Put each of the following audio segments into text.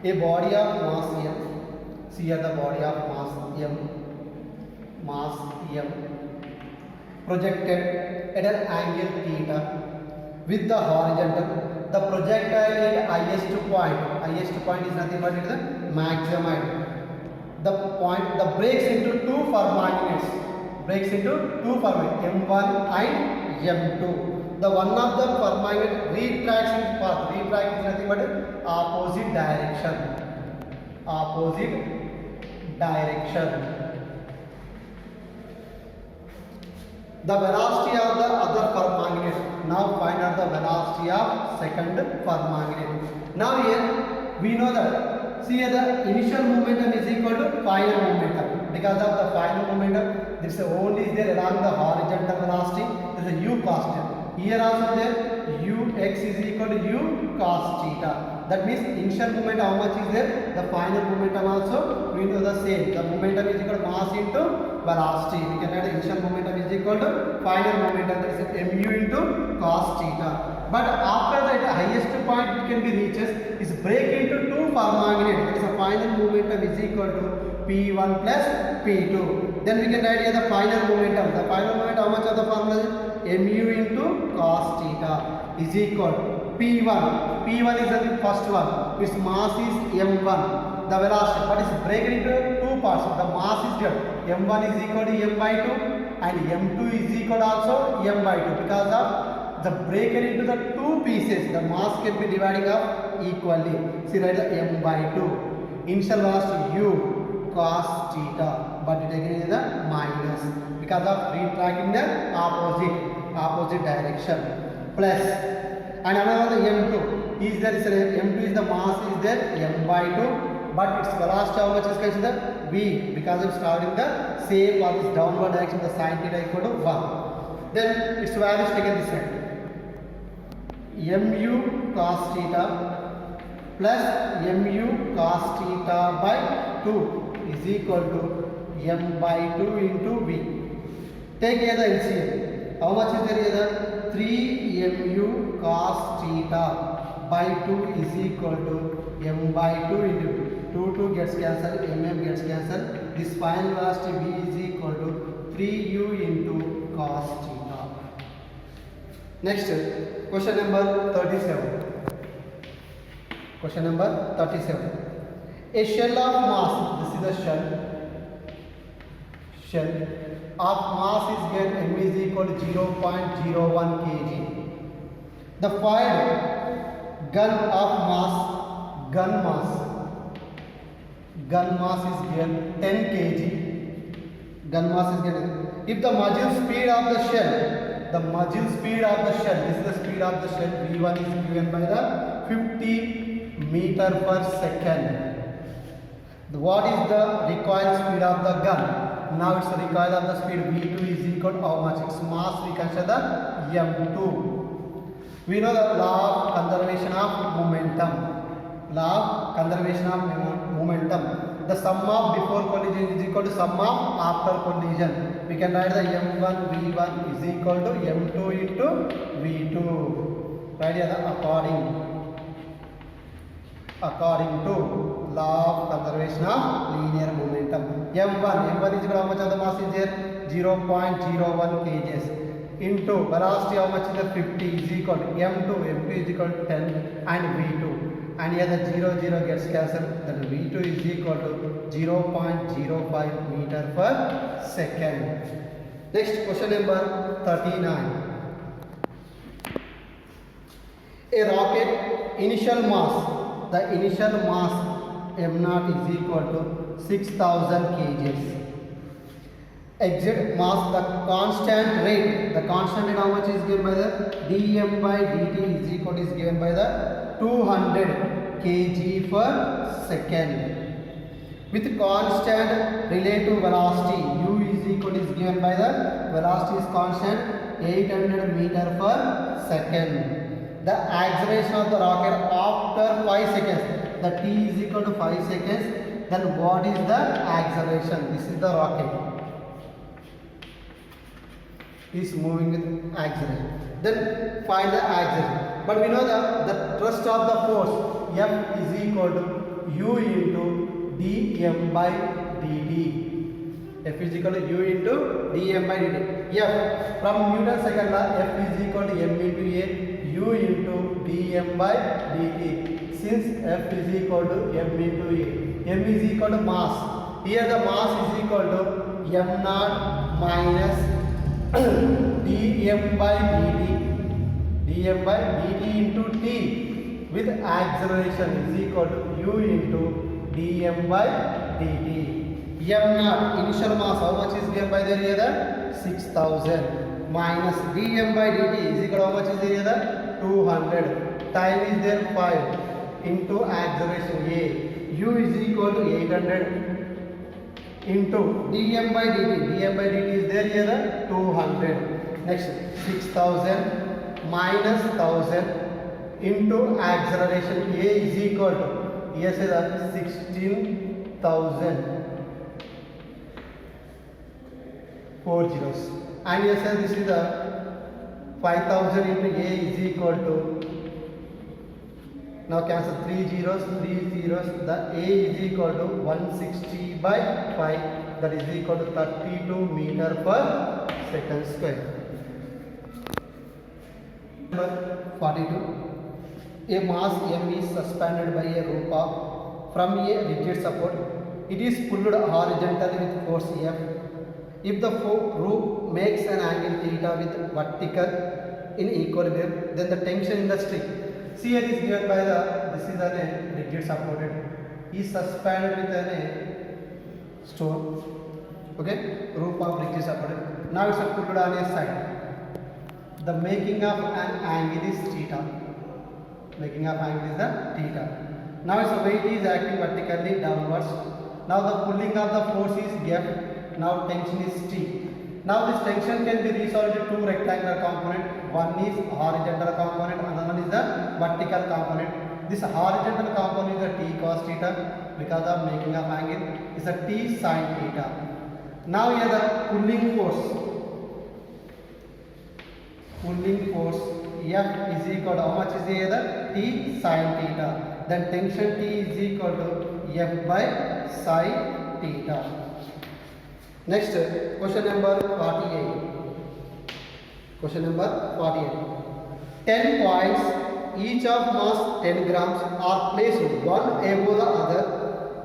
A body of mass m, see here the body of mass m projected at an angle theta with the horizontal. The projectile at highest point is nothing but it is the maximum height. The point breaks into two fermions, m1 and m2. The one of the fermion retracts its path. Retract is nothing but opposite direction. The velocity of the other fermion. Now find out the velocity of second fermion. Now here we know that, see here the initial momentum is equal to final momentum. Because of the final momentum, this only is there along the horizontal velocity. There is a u constant. Here also there ux is equal to u cos theta. That means initial momentum how much is there? The final momentum also we know the same. The momentum is equal to mass into velocity. We can add initial momentum is equal to final momentum, that is mu into cos theta. But after that highest point it can be reaches is break into two fermion. That is a final momentum is equal to P1 plus P2. Then we can write here the final momentum. The final momentum how much of the formula is? Mu into cos theta is equal to P1. P1 is the first one. Its mass is m1. The velocity, but it's break into two parts. The mass is there. m1 is equal to m by 2 and m2 is equal to also m by 2. Because of the breaker into the two pieces, the mass can be dividing up equally. See right, the m by 2. Initial velocity u cos theta, but it again is the minus because of retracting the opposite direction, plus and another m2 is there. Is m2 is the mass is there m by 2, but its velocity how much is considered v, because it's traveling the same or this downward direction, the sin theta equal to 1. Then its value is taken this side, mu cos theta plus mu cos theta by 2 is equal to m by 2 into v. Take here the LCM. How much is there here? 3 mu cos theta by 2 is equal to m by 2 into 2 gets cancelled, gets cancelled. This final velocity v is equal to 3u into cos theta. Next, question number 37. Question number 37. A shell of mass, this is the shell of mass is given m is equal to 0.01 kg. The fired gun mass is given 10 kg. Gun mass is given. If the module speed of the shell, this is the speed of the shell, v1 is given by the 50 meter per second. What is the recoil speed of the gun? Now its recoil of the speed v2 is equal to how much? Its mass we consider the m2. We know the law of conservation of momentum. The sum of before collision is equal to sum of after collision. We can write the m1 v1 is equal to m2 into v2. Write here the according to law of conservation of linear momentum. m1 is equal to how much of the mass is there? 0.01 kgs into velocity how much is the 50 is equal to m2 is equal to 10 and v2, and here the 0 gets cancelled, then v2 is equal to 0.05 meter per second. Next, question number 39. A rocket initial mass, the initial mass m0 is equal to 6000 kgs. Exit mass, the constant rate how much is given by the dm by dt is equal to is given by the 200 kg per second. With constant relative velocity u is equal to is given by the velocity is constant 800 meter per second. The acceleration of the rocket after 5 seconds, the t is equal to 5 seconds, then what is the acceleration? This is the rocket is moving with acceleration. Then find the acceleration. But we know that the thrust of the force F is equal to U into dm by dt. F is equal to U into dm by dt. F from Newton's second law, F is equal to m into a U into dm by dt. Since F is equal to m into a, m is equal to mass. Here the mass is equal to m naught minus dm by dt. dm by dt into t with acceleration is equal to u into dm by dt. M naught initial mass, how much is given by the area? 6000 minus dm by dt is equal to how much is the area? 200. Time is there 5 into acceleration a. U is equal to 800 into dm by dt. dm by dt is there here 200. Next 6000 minus 1000 into acceleration a is equal to, yes, 16,000. 4 zeros. And yes, this is the 5,000 into a is equal to, now cancel 3 zeros, the a is equal to 160 by 5, that is equal to 32 meter per second square. Number 42. A mass m is suspended by a rope from a rigid support. It is pulled horizontally with force F. If the rope makes an angle theta with vertical in equilibrium, then the tension in the string. See, here is given by the, this is a rigid supported. Is suspended with a stone. Okay, rope of rigid supported. Now it's pulled on a side. The making of an angle is theta. Making of angle is the theta. Now its weight is acting vertically downwards. Now the pulling of the force is F. Now tension is T. Now this tension can be resolved into two rectangular components. One is horizontal component, another one is the vertical component. This horizontal component is the T cos theta because of making of angle is the T sin theta. Now here the pulling force. Pulling force F is equal to how much is here the T sin theta. Then tension T is equal to F by psi theta. Next, question number 48. Question number 48. 10 points, each of mass 10 grams, are placed one above the other.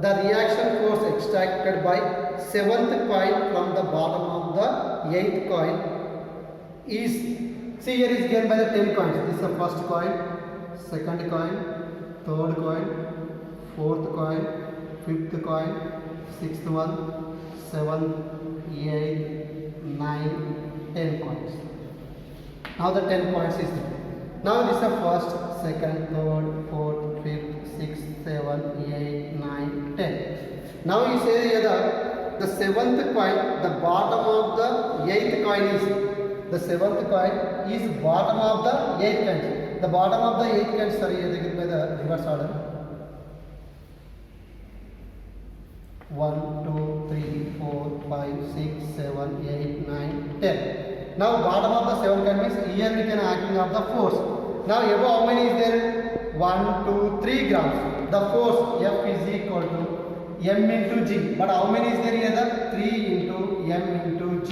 The reaction force extracted by 7th coin from the bottom of the 8th coin is, see here is given by the 10 coins. This is the first coin, second coin, third coin, fourth coin, fifth coin, sixth one, 7, 8, 9, 10 points. Now the 10 points is there. Now this is the first, second, third, fourth, fifth, sixth, 7, 8, 9, 10. Now you say here the 7th coin, the bottom of the 8th coin is, the 7th coin is bottom of the 8th coin. The bottom of the 8th coin, sorry, is given by the reverse order. 1, 2, 3, 4, 5, 6, 7, 8, 9, 10. Now bottom of the 7 coin means here we can acting of the force. Now above how many is there? 1, 2, 3 grams. The force F is equal to m into g. But how many is there here? The 3 into m into g.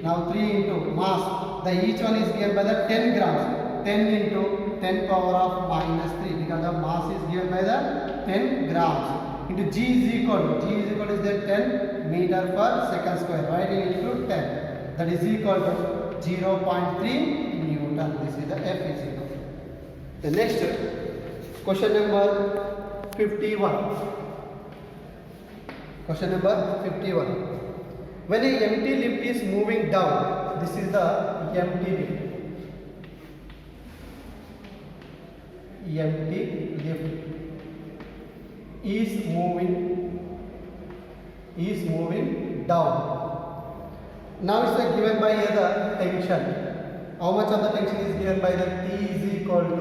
Now 3 into mass. The each one is given by the 10 grams. 10 into 10 power of minus 3 because the mass is given by the 10 grams. Into g is equal to there 10 meter per second square. Write it into 10. That is equal to 0.3 Newton. This is the F is equal. The next question number 51. Question number 51. When a empty lift is moving down, this is the empty lift. Empty lift is moving down. Now it's given by here the tension. How much of the tension is given by the T is equal to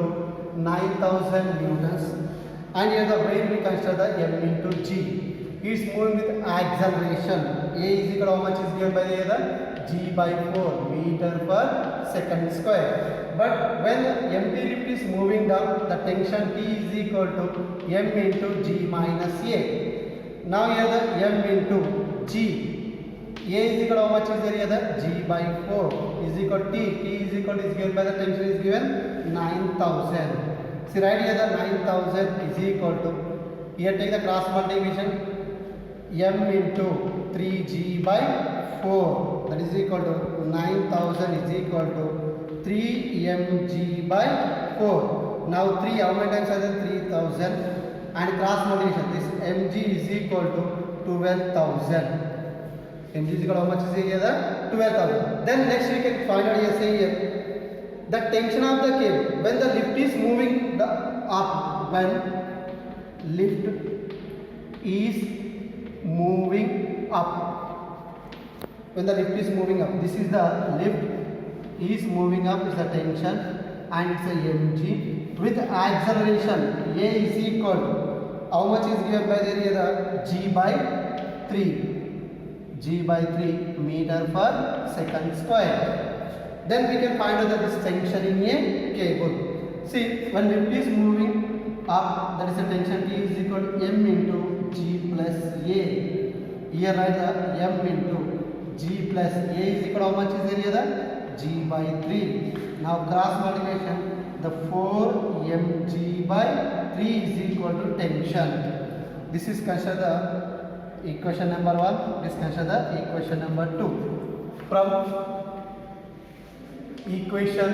9,000 newtons. And here the weight we consider the m into g. It's moving with acceleration. A is equal to how much is given by here the g by 4 meter per second square. But when empty lift is moving down, the tension T is equal to m into g minus a. Now here the m into g. A is equal to how much is there here? The g by 4 is equal to t. T is equal to is given by the tension is given 9000. See right here the 9000 is equal to, here take the cross multiplication, m into 3g by 4, that is equal to 9000 is equal to 3mg by 4. Now 3 how many times are there? 3000, and cross multiplication, this mg is equal to 12,000. mg is equal to how much is here? The 12,000. Then next we can find out here, say here the tension of the cable when the lift is moving up. When lift is moving up, when the lift is moving up, this is the lift is moving up, is the tension, and it's a mg with acceleration a is equal to how much is given by there here? The g by 3 meter per second square. Then we can find out this tension in a cable. See, when lift is moving up, that is a tension T is equal to m into g plus a. Here write the m into g plus a is equal to how much is there here? The g by 3. Now cross multiplication, the 4mg by 3 is equal to tension. This is considered the equation number 1. This is considered the equation number 2. From equation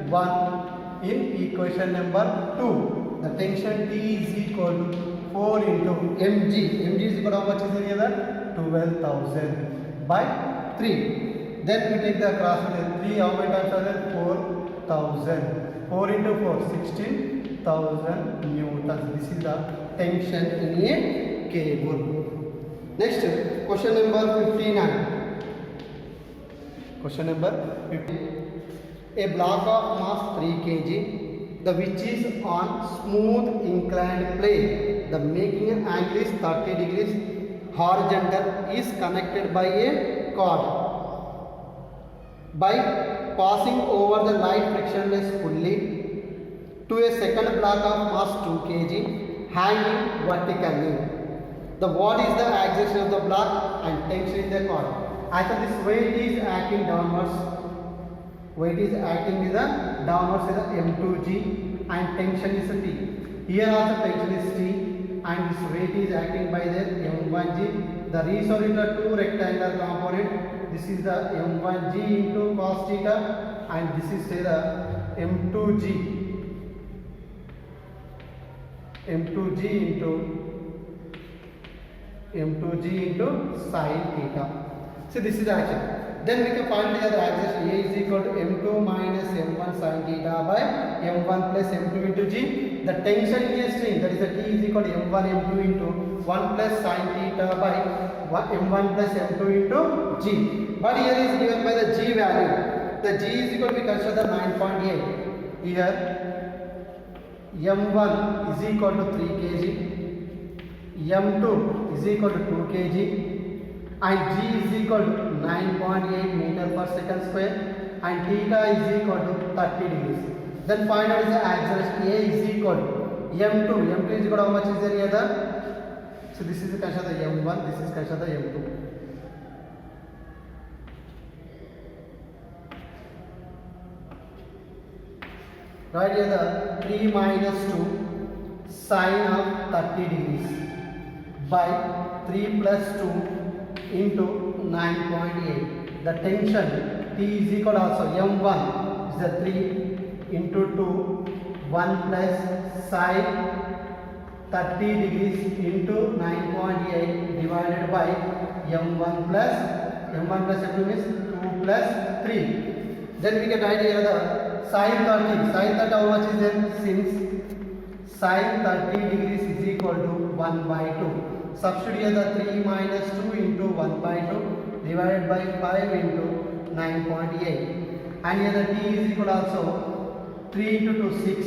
1 in equation number 2, the tension T is equal to 4 into mg. Mg is equal to how much is here? 12,000 by 3. Then we take the cross multiplication. 3 how many times are there? 4,000. 4 into 4, 16,000 newtons. This is the tension in a cable. Next, question number 59. Question number 59. A block of mass 3 kg, the which is on smooth inclined plane, the making an angle is 30 degrees horizontal, is connected by a cord by passing over the light frictionless pulley to a second block of mass 2 kg hanging vertically. The what is the acceleration of the block and tension in the cord? After this weight is acting downwards. Weight is acting with the downwards is the m2g and tension is T. Here also tension is T and this weight is acting by the m1g. The resolve is the two rectangular component. This is the m1g into cos theta and this is say the m2g into sin theta. So this is the action. Then we can find the other acceleration. A is equal to m2 minus m1 sin theta by m1 plus m2 into g. The tension in a string, that is the T is equal to m1 m2 into 1 plus sin theta by m1 plus m2 into g. But here is given by the g value. The g is equal to, we consider the 9.8. Here m1 is equal to 3 kg, m2 is equal to 2 kg, and g is equal to 9.8 meter per second square, and theta is equal to 30 degrees. Then find out is the acceleration. A is equal to m2 is equal to how much is there here? So this is consider the m1, this is consider the m2. Right here the 3 minus 2 sine of 30 degrees by 3 plus 2 into 9.8. The tension T is equal to also m1 is the 3 into 2 1 plus sine 30 degrees into 9.8 divided by m1 plus m2 means 2 plus 3. Then we can write here the sine 30. Sine 30 how much is there? Since sine 30 degrees is equal to 1 by 2. Substitute here the 3 minus 2 into 1 by 2 divided by 5 into 9.8. And here the T is equal also 3 into 2 6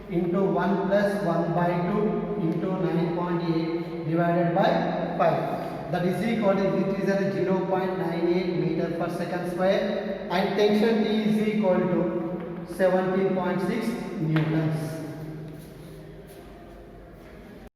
into 1 plus 1 by 2 into 9.8 divided by 5. that is equal to it is at 0.98 meter per second square and tension T is equal to 17.6 newtons.